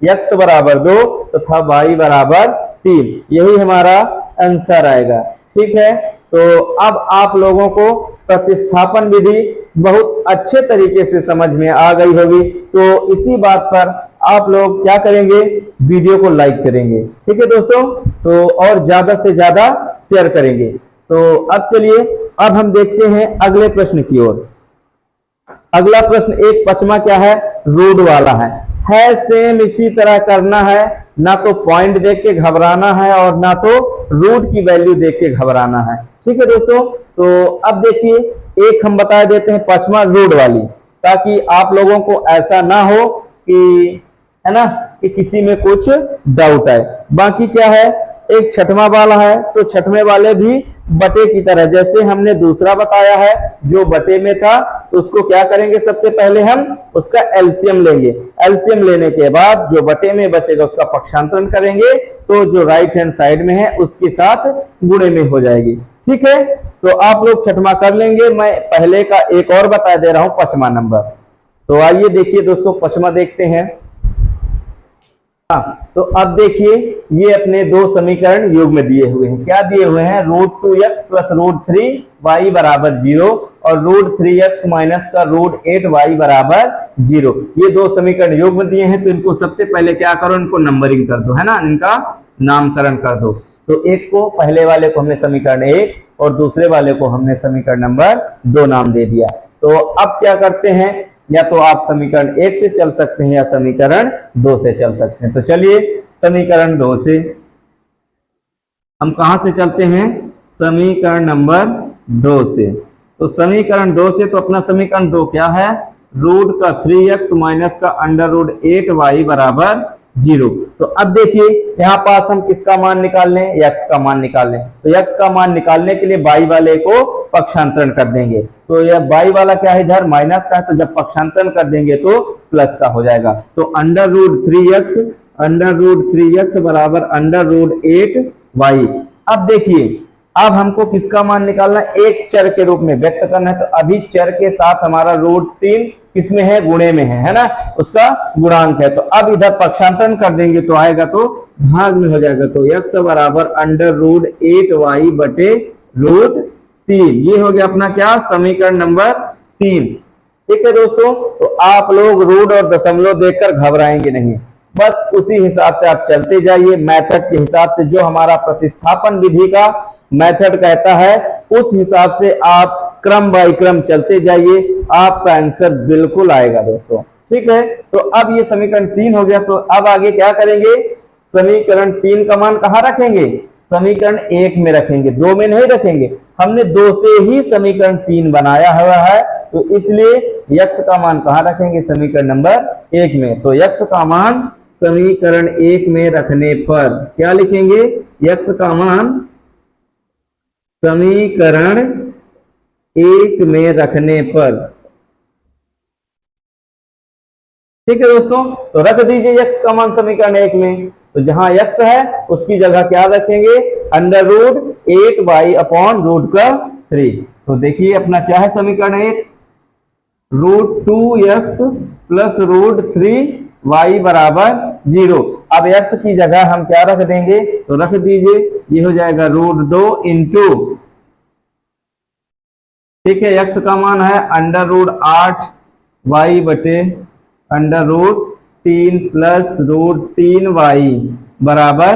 x बराबर 2 तथा y बराबर 3, यही हमारा आंसर आएगा, ठीक है। तो अब आप लोगों को प्रतिस्थापन विधि बहुत अच्छे तरीके से समझ में आ गई होगी, तो इसी बात पर आप लोग क्या करेंगे, वीडियो को लाइक करेंगे, ठीक है दोस्तों, तो और ज्यादा से ज्यादा शेयर करेंगे। तो अब चलिए, अब हम देखते हैं अगले प्रश्न की ओर। अगला प्रश्न एक 5वां क्या है, रूट वाला है। है सेम इसी तरह करना है, ना तो पॉइंट देख के घबराना है और ना तो रूट की वैल्यू देख के घबराना है। ठीक है दोस्तों, तो अब देखिए एक हम बता देते हैं पचमा रूट वाली, ताकि आप लोगों को ऐसा ना हो कि, है ना, कि किसी में कुछ डाउट आए। बाकी क्या है, एक छठवां वाला है, तो छठवें वाले भी बटे की तरह, जैसे हमने दूसरा बताया है जो बटे में था, तो उसको क्या करेंगे, सबसे पहले हम उसका एलसीएम लेंगे। एलसीएम लेने के बाद जो बटे में बचेगा उसका पक्षांतरण करेंगे, तो जो राइट हैंड साइड में है उसके साथ गुणे में हो जाएगी। ठीक है, तो आप लोग छठवां कर लेंगे। मैं पहले का एक और बता दे रहा हूं, पचमा नंबर। तो आइए देखिए दोस्तों, पचमा देखते हैं। तो अब देखिए ये अपने दो समीकरण योग में दिए हुए हैं। क्या दिए हुए हैं, √2x प्लस √3y बराबर 0 और √3x माइनस का √8y बराबर 0। ये दो समीकरण योग में दिए हैं, तो इनको सबसे पहले क्या करो, इनको नंबरिंग कर दो, है ना, इनका नामकरण कर दो। तो एक को, पहले वाले को हमने समीकरण 1 और दूसरे वाले को हमने समीकरण नंबर 2 नाम दे दिया। तो अब क्या करते हैं, या तो आप समीकरण 1 से चल सकते हैं या समीकरण 2 से चल सकते हैं। तो चलिए समीकरण 2 से हम कहां से चलते हैं, समीकरण नंबर 2 से। तो समीकरण 2 से, तो अपना समीकरण 2 क्या है, रूट का 3x माइनस का √8y बराबर 0। तो अब देखिए यहां पास हम किसका मान निकाल लें, x का मान निकाल लें। तो x का मान निकालने के लिए y वाले को पक्षांतरण कर देंगे। तो यह y वाला क्या है, इधर माइनस का है, तो जब पक्षांतरण कर देंगे तो प्लस का हो जाएगा। तो √3x बराबर √8y। अब देखिए, अब हमको किसका मान निकालना, एक चर के रूप में व्यक्त करना है। तो अभी चर के साथ हमारा √3 किसमें है, गुणे में है ना, उसका गुणांक है। तो अब इधर पक्षांतरण कर देंगे तो आएगा, तो भाग में हो जाएगा। तो x बराबर √8y बटे √3। ये हो गया अपना क्या, समीकरण नंबर 3। ठीक है दोस्तों, तो आप लोग रूट और दशमलव देखकर घबराएंगे नहीं, बस उसी हिसाब से आप चलते जाइए, मेथड के हिसाब से, जो हमारा प्रतिस्थापन विधि का मेथड कहता है उस हिसाब से आप क्रम बाय क्रम चलते जाइए, आपका आंसर बिल्कुल आएगा दोस्तों। ठीक है, तो अब ये समीकरण 3 हो गया। तो अब आगे क्या करेंगे, समीकरण 3 का मान कहां रखेंगे, समीकरण 1 में रखेंगे, 2 में नहीं रखेंगे। हमने 2 से ही समीकरण 3 बनाया हुआ है, तो इसलिए x का मान कहां रखेंगे, समीकरण नंबर 1 में। तो x का मान समीकरण 1 में रखने पर क्या लिखेंगे, x का मान समीकरण 1 में रखने पर। ठीक है दोस्तों, तो रख दीजिए x का मान समीकरण 1 में। तो जहां x है उसकी जगह क्या रखेंगे, √8y अपॉन √3। तो देखिए अपना क्या है समीकरण 1, √2x प्लस √3y बराबर 0। अब x की जगह हम क्या रख देंगे, तो रख दीजिए, ये हो जाएगा √2 इंटू, ठीक है, x का मान है √8y बटे √3 प्लस √3y बराबर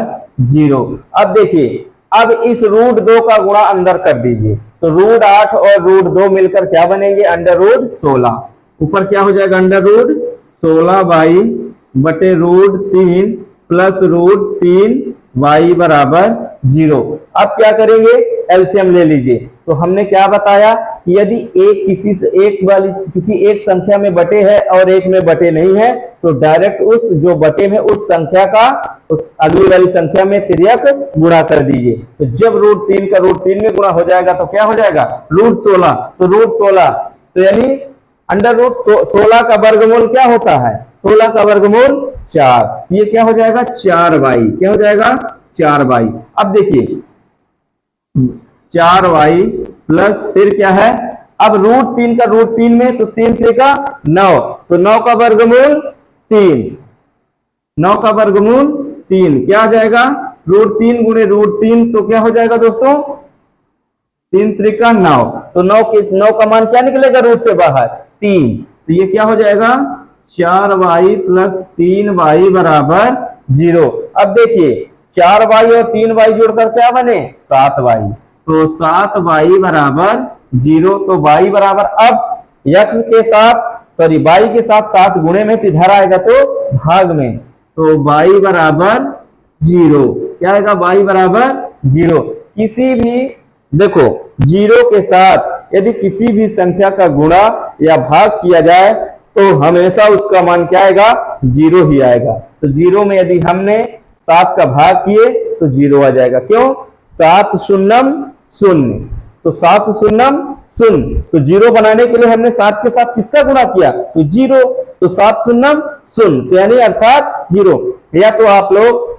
0। अब देखिए, अब इस √2 का गुणा अंदर कर दीजिए, तो √8 और √2 मिलकर क्या बनेंगे, √16। ऊपर क्या हो जाएगा, √16y बटे √3 प्लस √3y बराबर 0। अब क्या करेंगे, एलसीएम ले लीजिए। तो हमने क्या बताया कि यदि किसी एक संख्या में बटे है और एक में बटे नहीं है, तो डायरेक्ट उस जो बटे में उस संख्या का उस अगली वाली संख्या में तिर्यक गुणा कर दीजिए। तो जब √3 का √3 में गुणा हो जाएगा तो क्या हो जाएगा, √16। तो √16, तो यानी √16 का वर्गमूल क्या होता है, 16 का वर्गमूल 4। ये क्या हो जाएगा, 4y, क्या हो जाएगा, 4y। अब देखिए 4y प्लस फिर क्या है, अब √3 का √3 में, तो 3 3 का 9, तो 9 का वर्गमूल 3, 9 का वर्गमूल 3 क्या आ जाएगा, √3 गुणे √3, तो क्या हो जाएगा दोस्तों, 3 3 का 9, तो 9 का मान क्या निकलेगा रूट से बाहर, 3। तो ये क्या हो जाएगा, 4y प्लस 3y बराबर 0। अब देखिए 4y और 3y जोड़कर क्या बने, 7y। तो 7y बराबर 0। तो y बराबर, अब x के साथ सॉरी y के साथ 7 गुणे में, तो इधर आएगा तो भाग में, तो y बराबर 0। क्या आएगा? y बराबर 0। किसी भी देखो 0 के साथ यदि किसी भी संख्या का गुणा या भाग किया जाए तो हमेशा उसका मान क्या आएगा? 0 ही आएगा। तो 0 में यदि हमने 7 का भाग किए तो 0 आ जाएगा। क्यों? 7 शून्यम 0, तो 7 शून्यम 0, तो 0 बनाने के लिए हमने 7 के साथ किसका गुणा किया? तो 0, तो 7 शून्यम 0, तो यानी अर्थात 0। या तो आप लोग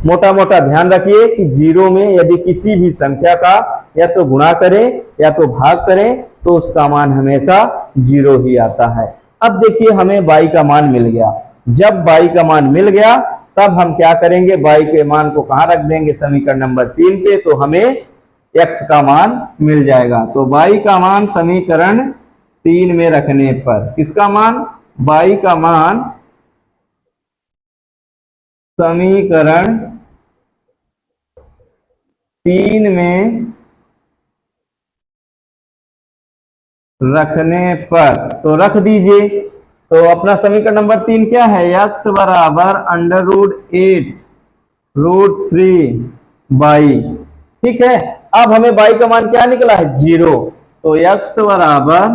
मोटा मोटा ध्यान रखिए कि 0 में यदि किसी भी संख्या का या तो गुणा करें या तो भाग करें तो उसका मान हमेशा 0 ही आता है। अब देखिए हमें y का मान मिल गया। जब y का मान मिल गया तब हम क्या करेंगे? y के मान को कहां रख देंगे? समीकरण नंबर 3 पे, तो हमें x का मान मिल जाएगा। तो y का मान समीकरण 3 में रखने पर, किसका मान? y का मान समीकरण 3 में रखने पर, तो रख दीजिए। तो अपना समीकरण नंबर 3 क्या है? x बराबर √8 √3y। ठीक है, अब हमें y का मान क्या निकला है? 0। तो x बराबर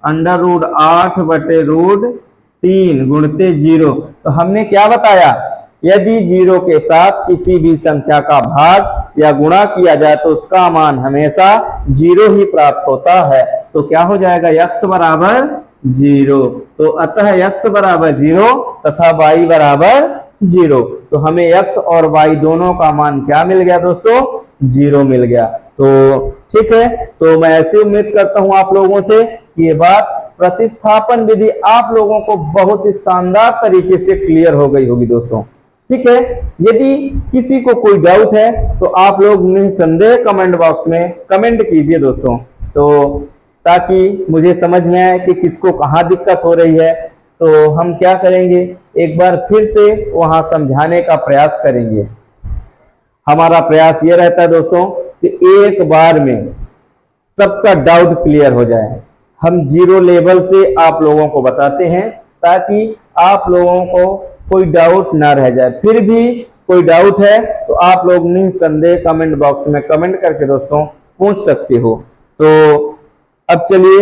√8/√3 गुणते 0। तो हमने क्या बताया? यदि 0 के साथ किसी भी संख्या का भाग या गुणा किया जाए तो उसका मान हमेशा 0 ही प्राप्त होता है। तो क्या हो जाएगा? x बराबर 0। तो अतः x बराबर 0 तथा y बराबर 0। तो हमें x और y दोनों का मान क्या मिल गया दोस्तों? 0 मिल गया। तो ठीक है, तो मैं ऐसे उम्मीद करता हूं आप लोगों से कि ये बात प्रतिस्थापन विधि आप लोगों को बहुत ही शानदार तरीके से क्लियर हो गई होगी दोस्तों। ठीक है, यदि किसी को कोई डाउट है तो आप लोग निसंदेह कमेंट बॉक्स में कमेंट कीजिए दोस्तों, तो ताकि मुझे समझ में आए कि किसको कहाँ दिक्कत हो रही है। तो हम क्या करेंगे? एक बार फिर से वहां समझाने का प्रयास करेंगे। हमारा प्रयास ये रहता है दोस्तों कि एक बार में सबका डाउट क्लियर हो जाए। हम 0 लेवल से आप लोगों को बताते हैं ताकि आप लोगों को कोई डाउट ना रह जाए। फिर भी कोई डाउट है तो आप लोग निसंदेह कमेंट बॉक्स में कमेंट करके दोस्तों पूछ सकते हो। तो अब चलिए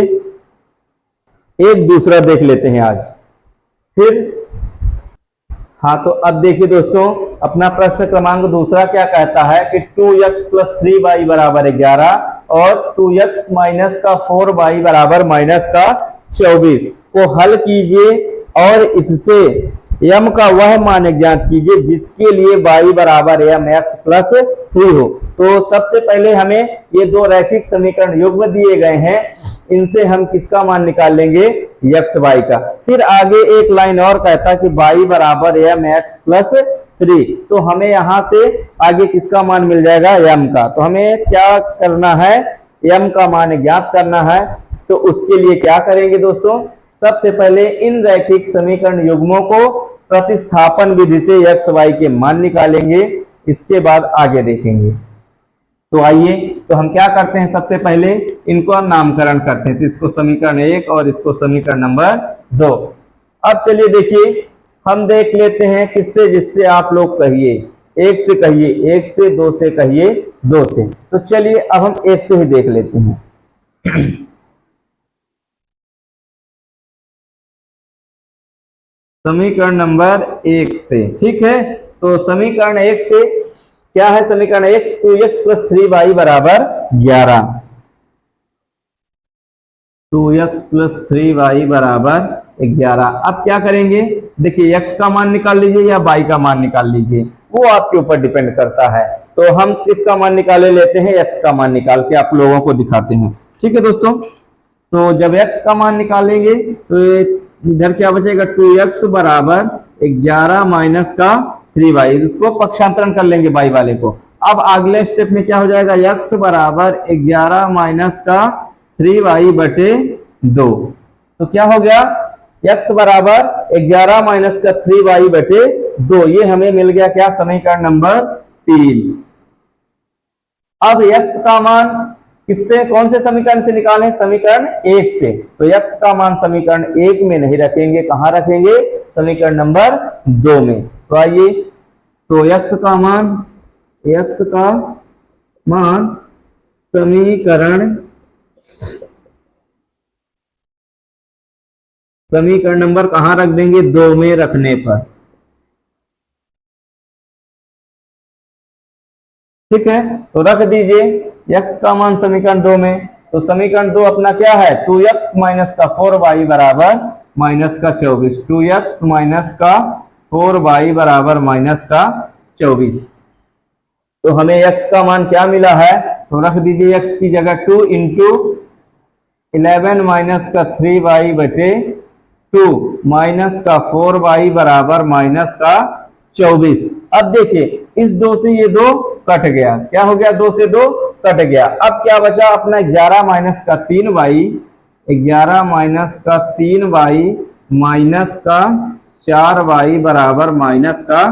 एक दूसरा देख लेते हैं आज फिर। हाँ, तो अब देखिए दोस्तों अपना प्रश्न क्रमांक दूसरा क्या कहता है कि 2x + 3y बराबर 11 और 2x माइनस का 4y बराबर -24 को हल कीजिए और इससे m का वह मान ज्ञात कीजिए जिसके लिए y बराबर mx + 3 हो। तो सबसे पहले हमें ये दो रैखिक समीकरण युग्म दिए गए हैं, इनसे हम किसका मान निकाल लेंगे? x y का। फिर आगे एक लाइन और कहता है कि y बराबर mx + 3, तो हमें यहां से आगे किसका मान मिल जाएगा? m का। तो हमें क्या करना है? m का मान ज्ञात करना है। तो उसके लिए क्या करेंगे दोस्तों? सबसे पहले इन रैखिक समीकरण युग्मों को प्रतिस्थापन विधि से x y के मान निकालेंगे, इसके बाद आगे देखेंगे। तो आइए, तो हम क्या करते हैं? सबसे पहले इनको नामकरण करते हैं। तो इसको समीकरण 1 और इसको समीकरण नंबर 2। अब चलिए देखिए हम देख लेते हैं किससे, जिससे आप लोग कहिए। 1 से कहिए 1 से, 2 से कहिए 2 से। तो चलिए अब हम 1 से ही देख लेते हैं। समीकरण नंबर 1 से, ठीक है। तो समीकरण 1 से क्या है? समीकरण 1 2x + 3y बराबर 11। 2x + 3y बराबर 11। अब क्या करेंगे? देखिए x का मान निकाल लीजिए या y का मान निकाल लीजिए, वो आपके ऊपर डिपेंड करता है। तो हम किसका मान निकाले लेते हैं? x का मान निकाल के आप लोगों को दिखाते हैं। ठीक है दोस्तों, तो जब x का मान निकालेंगे तो इधर क्या बचेगा? 2x बराबर 11 माइनस का 3y, इसको पक्षांतरण कर लेंगे y वाले को। अब अगले स्टेप में क्या हो जाएगा? x बराबर 11 माइनस का 3y बटे 2। तो क्या हो गया? x बराबर 11 माइनस का 3y बटे 2, ये हमें मिल गया क्या? समीकरण नंबर 3। अब x का मान किससे, कौन से समीकरण से निकालें, समीकरण 1 से। तो x का मान समीकरण 1 में नहीं रखेंगे, कहां रखेंगे, समीकरण नंबर 2 में। तो आइए, तो x का मान समीकरण नंबर कहां रख देंगे, 2 में रखने पर, ठीक है। तो रख दीजिए x का मान समीकरण 2 में। तो समीकरण 2 अपना क्या है, 2x माइनस का 4y बराबर माइनस का 24, 2x माइनस का 4y बराबर माइनस का 24। तो हमें x का मान क्या मिला है, तो रख दीजिए x की जगह 2 इंटू 11 माइनस का 3y बटे 2 माइनस का 4y बराबर माइनस का 24। अब देखिए इस 2 से ये 2 कट गया, क्या हो गया, 2 से 2 कट गया। अब क्या बचा अपना 11 माइनस का 3y, 11 माइनस का 3y माइनस का 4y बराबर माइनस का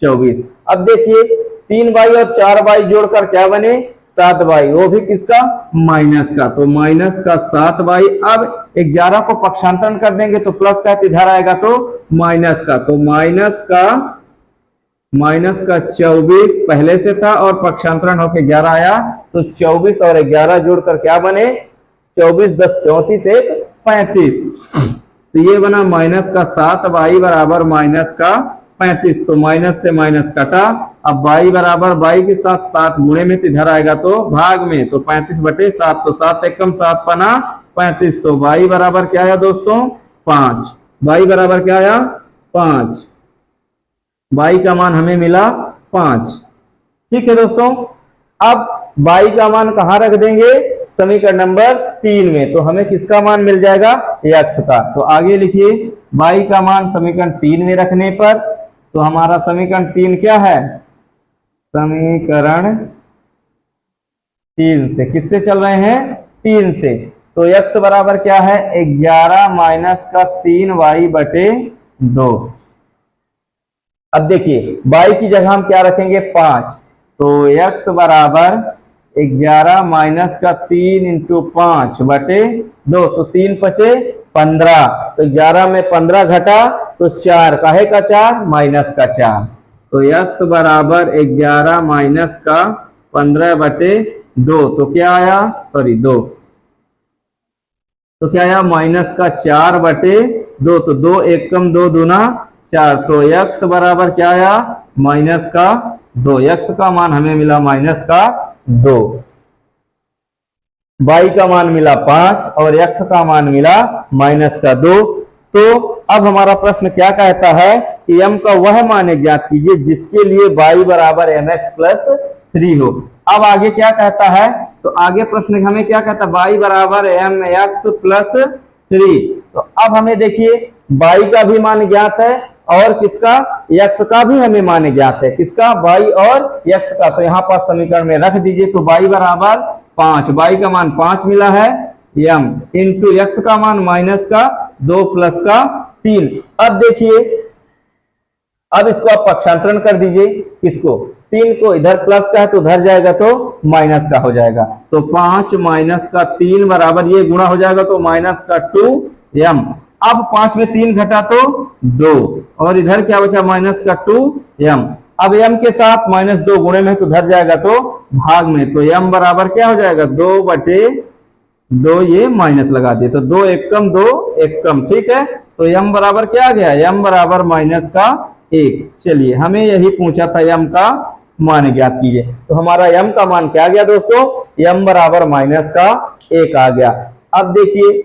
24। अब देखिए 3y और 4y जोड़कर क्या बने, 7y, वो भी किसका, माइनस का। तो माइनस का 7y। अब 11 को पक्षांतरण कर देंगे तो प्लस का इधर आएगा तो माइनस का, तो माइनस का 24 पहले से था और पक्षांतरण होके 11 आया, तो 24 और 11 जोड़कर क्या बने, 24 10 34 1 35। तो ये बना माइनस का 7y बराबर माइनस का 35। तो माइनस से माइनस कटा, अब y बराबर y के साथ 7 गुणे में तो इधर आएगा तो भाग में, तो 35 बटे 7, तो 7 एकम 7 पना 35। तो y बराबर क्या आया दोस्तों, 5। y बराबर क्या आया, 5। y का मान हमें मिला 5, ठीक है दोस्तों। अब y का मान कहां रख देंगे, समीकरण नंबर 3 में। तो हमें किसका मान मिल जाएगा, x का। तो आगे लिखिए y का मान समीकरण 3 में रखने पर, तो हमारा समीकरण 3 क्या है, समीकरण 3 से, किससे चल रहे हैं, 3 से। तो x बराबर क्या है, 11 माइनस का 3y बटे 2। अब देखिए y की जगह हम क्या रखेंगे, 5। तो x बराबर 11 माइनस का 3 इंटू 5 बटे 2, तो 3 पचे 15, तो 11 में 15 घटा तो 4, काहे का 4, माइनस का 4। तो x बराबर 11 माइनस का 15 बटे 2, तो क्या आया, सॉरी 2, तो क्या आया, माइनस का 4 बटे 2, तो 2 एकम 2 दूना 4। तो x बराबर क्या आया, माइनस का 2। x का मान हमें मिला माइनस का 2, y का मान मिला 5 और x का मान मिला माइनस का 2। तो अब हमारा प्रश्न क्या कहता है कि m का वह मान ज्ञात कीजिए जिसके लिए y बराबर mx प्लस 3 हो। अब आगे क्या कहता है, तो आगे प्रश्न हमें क्या कहता है, y बराबर mx प्लस 3। तो अब हमें देखिए y का भी मान ज्ञात है और किसका, x का भी हमें मान ज्ञात है, किसका, y और x का। तो यहाँ पर समीकरण में रख दीजिए। तो y बराबर 5, y का मान 5 मिला है, m इंटू x का मान माइनस का 2 प्लस का 3। अब देखिए, अब इसको आप पक्षांतरण कर दीजिए, किसको, 3 को, इधर प्लस का है तो उधर जाएगा तो माइनस का हो जाएगा। तो 5 माइनस का 3 बराबर, ये गुणा हो जाएगा तो माइनस का 2m। अब 5 में 3 घटा तो 2 और इधर क्या बचा, माइनस का 2m। अब m के साथ माइनस 2 गुणे में तो उधर जाएगा तो भाग में, तो m बराबर क्या हो जाएगा, 2 बटे 2, ये माइनस लगा दिए तो 2 एकम 2 एकम, ठीक है। तो m बराबर क्या आ गया, m बराबर माइनस का 1। चलिए हमें यही पूछा था, m का मान ज्ञात कीजिए। तो हमारा m का मान क्या आ गया दोस्तों, m बराबर माइनस का 1 आ गया। अब देखिए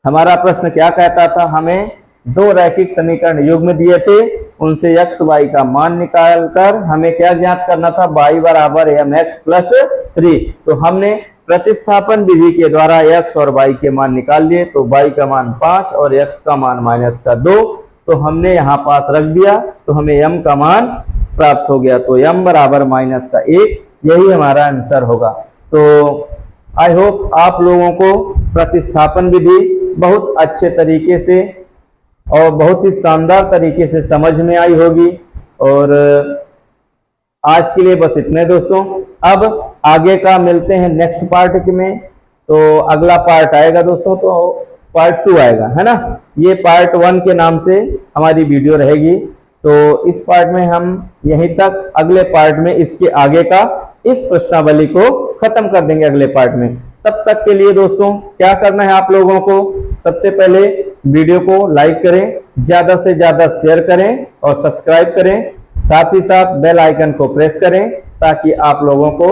हमारा प्रश्न क्या कहता था, हमें 2 रैखिक समीकरण युग्म दिए थे, उनसे x y का मान निकालकर हमें क्या ज्ञात करना था, y बराबर mx प्लस 3। तो हमने प्रतिस्थापन विधि के द्वारा x और y के मान निकाल लिए। तो y का मान 5 और x का मान माइनस का 2, तो हमने यहाँ पास रख दिया, तो हमें m का मान प्राप्त हो गया। तो m बराबर माइनस का 1, यही हमारा आंसर होगा। तो आई होप आप लोगों को प्रतिस्थापन विधि बहुत अच्छे तरीके से और बहुत ही शानदार तरीके से समझ में आई होगी। और आज के लिए बस इतने दोस्तों। अब आगे का मिलते हैं नेक्स्ट पार्ट में। तो अगला पार्ट आएगा दोस्तों, तो पार्ट 2 आएगा, है ना। ये पार्ट 1 के नाम से हमारी वीडियो रहेगी। तो इस पार्ट में हम यहीं तक, अगले पार्ट में इसके आगे का इस प्रश्नावली को खत्म कर देंगे अगले पार्ट में। तब तक के लिए दोस्तों क्या करना है आप लोगों को, सबसे पहले वीडियो को लाइक करें, ज्यादा से ज्यादा शेयर करें और सब्सक्राइब करें, साथ ही साथ बेल आइकन को प्रेस करें ताकि आप लोगों को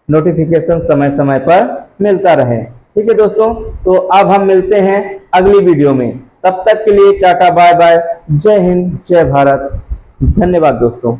नोटिफिकेशन समय समय पर मिलता रहे। ठीक है दोस्तों, तो अब हम मिलते हैं अगली वीडियो में। तब तक के लिए टाटा बाय बाय, जय हिंद जय भारत, धन्यवाद दोस्तों।